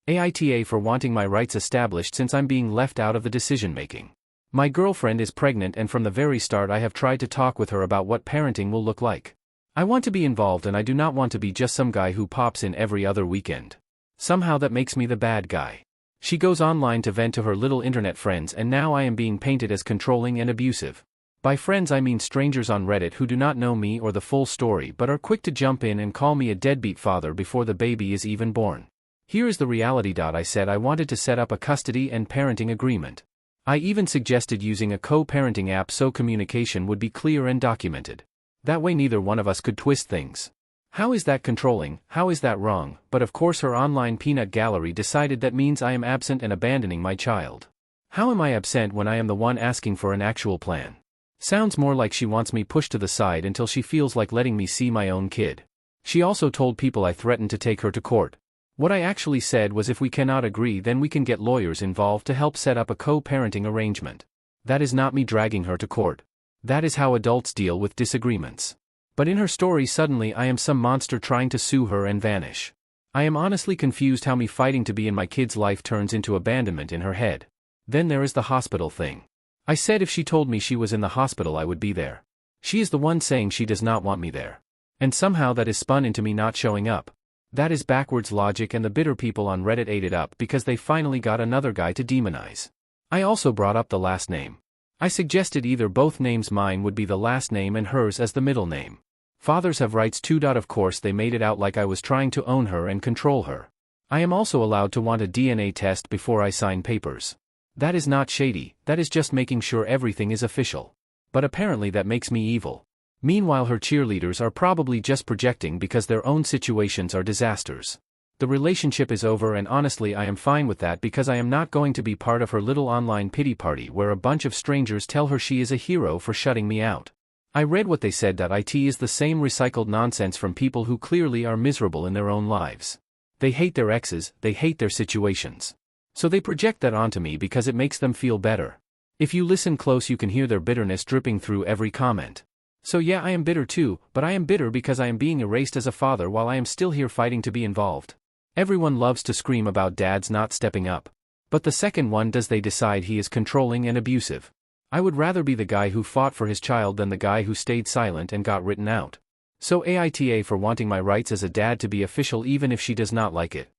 AITA for wanting my rights established since I'm being left out of the decision-making. My girlfriend is pregnant and from the very start I have tried to talk with her about what parenting will look like. I want to be involved and I do not want to be just some guy who pops in every other weekend. Somehow that makes me the bad guy. She goes online to vent to her little internet friends and now I am being painted as controlling and abusive. By friends I mean strangers on Reddit who do not know me or the full story but are quick to jump in and call me a deadbeat father before the baby is even born. Here is the reality. I said I wanted to set up a custody and parenting agreement. I even suggested using a co-parenting app so communication would be clear and documented. That way neither one of us could twist things. How is that controlling? How is that wrong? But of course her online peanut gallery decided that means I am absent and abandoning my child. How am I absent when I am the one asking for an actual plan? Sounds more like she wants me pushed to the side until she feels like letting me see my own kid. She also told people I threatened to take her to court. What I actually said was if we cannot agree then we can get lawyers involved to help set up a co-parenting arrangement. That is not me dragging her to court. That is how adults deal with disagreements. But in her story suddenly I am some monster trying to sue her and vanish. I am honestly confused how me fighting to be in my kid's life turns into abandonment in her head. Then there is the hospital thing. I said if she told me she was in the hospital I would be there. She is the one saying she does not want me there. And somehow that is spun into me not showing up. That is backwards logic and the bitter people on Reddit ate it up because they finally got another guy to demonize. I also brought up the last name. I suggested either both names, mine would be the last name and hers as the middle name. Fathers have rights too. Of course they made it out like I was trying to own her and control her. I am also allowed to want a DNA test before I sign papers. That is not shady, that is just making sure everything is official. But apparently that makes me evil. Meanwhile her cheerleaders are probably just projecting because their own situations are disasters. The relationship is over and honestly I am fine with that because I am not going to be part of her little online pity party where a bunch of strangers tell her she is a hero for shutting me out. I read what they said. It is the same recycled nonsense from people who clearly are miserable in their own lives. They hate their exes, they hate their situations. So they project that onto me because it makes them feel better. If you listen close you can hear their bitterness dripping through every comment. So yeah, I am bitter too, but I am bitter because I am being erased as a father while I am still here fighting to be involved. Everyone loves to scream about dads not stepping up. But the second one does they decide he is controlling and abusive. I would rather be the guy who fought for his child than the guy who stayed silent and got written out. So AITA for wanting my rights as a dad to be official even if she does not like it.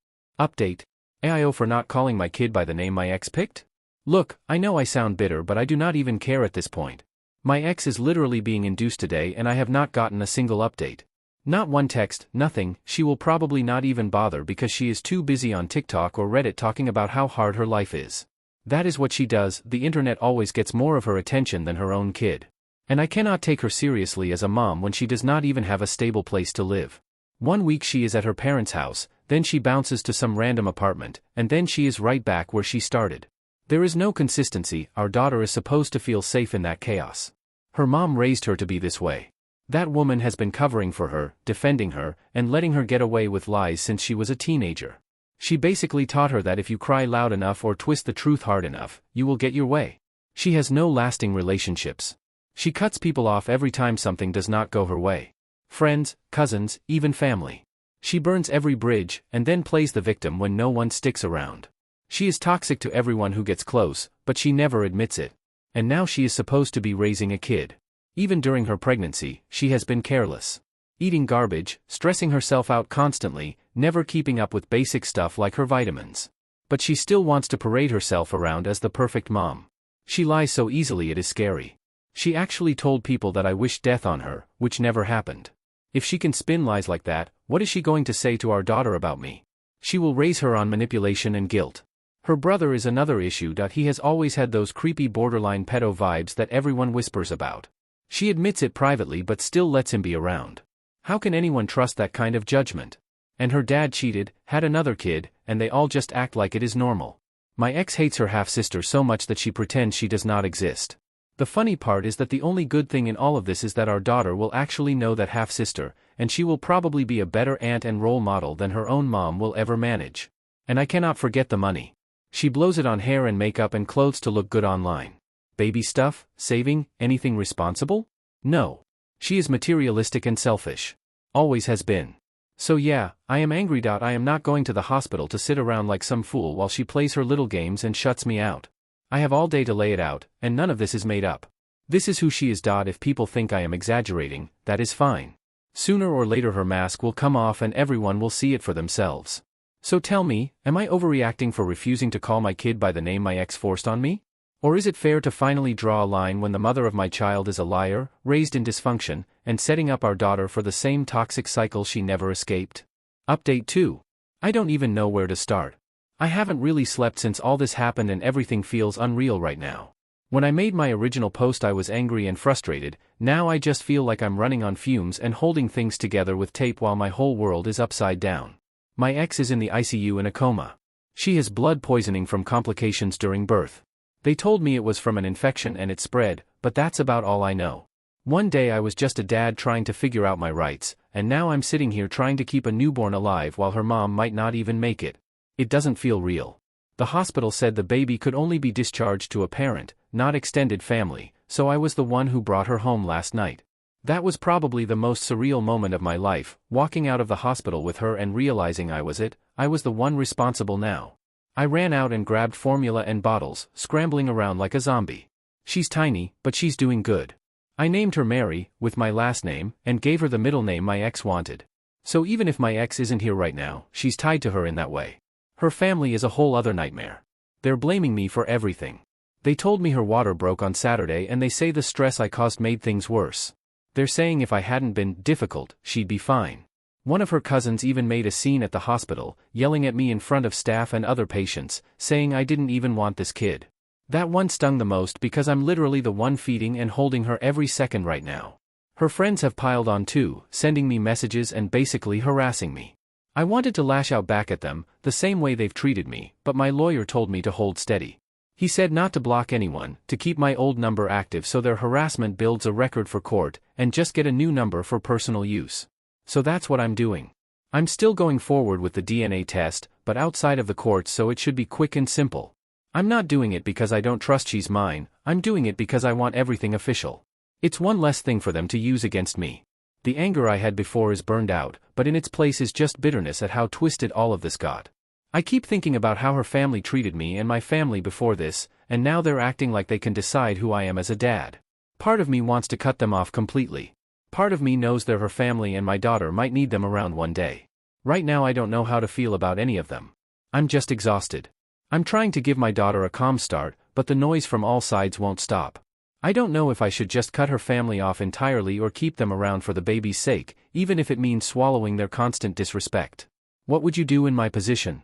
Update. AIO for not calling my kid by the name my ex picked? Look, I know I sound bitter but I do not even care at this point. My ex is literally being induced today and I have not gotten a single update. Not one text, nothing. She will probably not even bother because she is too busy on TikTok or Reddit talking about how hard her life is. That is what she does. The internet always gets more of her attention than her own kid. And I cannot take her seriously as a mom when she does not even have a stable place to live. 1 week she is at her parents' house, then she bounces to some random apartment, and then she is right back where she started. There is no consistency. Our daughter is supposed to feel safe in that chaos. Her mom raised her to be this way. That woman has been covering for her, defending her, and letting her get away with lies since she was a teenager. She basically taught her that if you cry loud enough or twist the truth hard enough, you will get your way. She has no lasting relationships. She cuts people off every time something does not go her way. Friends, cousins, even family. She burns every bridge, and then plays the victim when no one sticks around. She is toxic to everyone who gets close, but she never admits it. And now she is supposed to be raising a kid. Even during her pregnancy, she has been careless. Eating garbage, stressing herself out constantly, never keeping up with basic stuff like her vitamins. But she still wants to parade herself around as the perfect mom. She lies so easily it is scary. She actually told people that I wished death on her, which never happened. If she can spin lies like that, what is she going to say to our daughter about me? She will raise her on manipulation and guilt. Her brother is another issue. He has always had those creepy borderline pedo vibes that everyone whispers about. She admits it privately but still lets him be around. How can anyone trust that kind of judgment? And her dad cheated, had another kid, and they all just act like it is normal. My ex hates her half-sister so much that she pretends she does not exist. The funny part is that the only good thing in all of this is that our daughter will actually know that half-sister, and she will probably be a better aunt and role model than her own mom will ever manage. And I cannot forget the money. She blows it on hair and makeup and clothes to look good online. Baby stuff, saving, anything responsible? No. She is materialistic and selfish. Always has been. So yeah, I am angry. I am not going to the hospital to sit around like some fool while she plays her little games and shuts me out. I have all day to lay it out, and none of this is made up. This is who she is. If people think I am exaggerating, that is fine. Sooner or later her mask will come off and everyone will see it for themselves. So tell me, am I overreacting for refusing to call my kid by the name my ex forced on me? Or is it fair to finally draw a line when the mother of my child is a liar, raised in dysfunction, and setting up our daughter for the same toxic cycle she never escaped? Update 2. I don't even know where to start. I haven't really slept since all this happened and everything feels unreal right now. When I made my original post I was angry and frustrated, now I just feel like I'm running on fumes and holding things together with tape while my whole world is upside down. My ex is in the ICU in a coma. She has blood poisoning from complications during birth. They told me it was from an infection and it spread, but that's about all I know. One day I was just a dad trying to figure out my rights, and now I'm sitting here trying to keep a newborn alive while her mom might not even make it. It doesn't feel real. The hospital said the baby could only be discharged to a parent, not extended family, so I was the one who brought her home last night. That was probably the most surreal moment of my life, walking out of the hospital with her and realizing I was the one responsible now. I ran out and grabbed formula and bottles, scrambling around like a zombie. She's tiny, but she's doing good. I named her Mary, with my last name, and gave her the middle name my ex wanted. So even if my ex isn't here right now, she's tied to her in that way. Her family is a whole other nightmare. They're blaming me for everything. They told me her water broke on Saturday and they say the stress I caused made things worse. They're saying if I hadn't been difficult, she'd be fine. One of her cousins even made a scene at the hospital, yelling at me in front of staff and other patients, saying I didn't even want this kid. That one stung the most because I'm literally the one feeding and holding her every second right now. Her friends have piled on too, sending me messages and basically harassing me. I wanted to lash out back at them, the same way they've treated me, but my lawyer told me to hold steady. He said not to block anyone, to keep my old number active so their harassment builds a record for court, and just get a new number for personal use. So that's what I'm doing. I'm still going forward with the DNA test, but outside of the courts so it should be quick and simple. I'm not doing it because I don't trust she's mine, I'm doing it because I want everything official. It's one less thing for them to use against me. The anger I had before is burned out, but in its place is just bitterness at how twisted all of this got. I keep thinking about how her family treated me and my family before this, and now they're acting like they can decide who I am as a dad. Part of me wants to cut them off completely. Part of me knows they're her family and my daughter might need them around one day. Right now I don't know how to feel about any of them. I'm just exhausted. I'm trying to give my daughter a calm start, but the noise from all sides won't stop. I don't know if I should just cut her family off entirely or keep them around for the baby's sake, even if it means swallowing their constant disrespect. What would you do in my position?